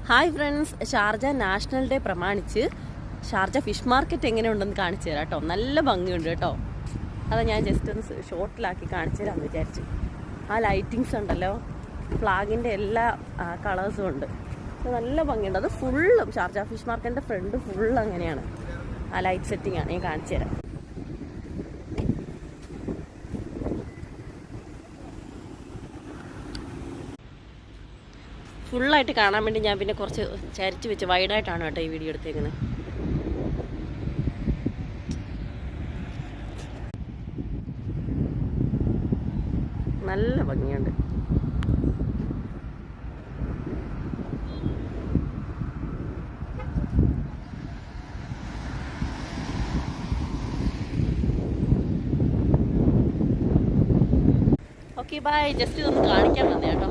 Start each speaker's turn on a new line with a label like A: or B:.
A: Hi friends, Sharjah national day പ്രമാണിച്ച് Sharjah fish market എങ്ങനെയുണ്ടെന്ന് കാണിച്ചു തരാം കേട്ടോ. നല്ല ഭംഗിയുണ്ട് കേട്ടോ. അത് ഞാൻ ജസ്റ്റ് ഒന്ന് ഷോർട്ടിലാക്കി കാണിച്ചു തരാമെന്ന് വിചാരിച്ചു. ആ ലൈറ്റിങ്സ് ഉണ്ടല്ലോ, ഫ്ലാഗിൻ്റെ എല്ലാ കളേഴ്സും ഉണ്ട്. നല്ല ഭംഗിയുണ്ട്. അത് ഫുള്ളും ഷാർജ ഫിഷ് മാർക്കറ്റിൻ്റെ ഫ്രണ്ട് ഫുള്ള് അങ്ങനെയാണ്. ആ ലൈറ്റ് സെറ്റിംഗ് ആണ്, ഞാൻ കാണിച്ചു തരാം. ഫുള്ളായിട്ട് കാണാൻ വേണ്ടി ഞാൻ പിന്നെ കുറച്ച് ചരിച്ച് വെച്ച് വൈഡായിട്ടാണ് കേട്ടോ ഈ വീഡിയോ എടുത്തേക്കുന്നത്. നല്ല ഭംഗിയുണ്ട്. Okay bye. ജസ്റ്റ് ഇതൊന്ന് കാണിക്കാൻ വന്നേ കേട്ടോ.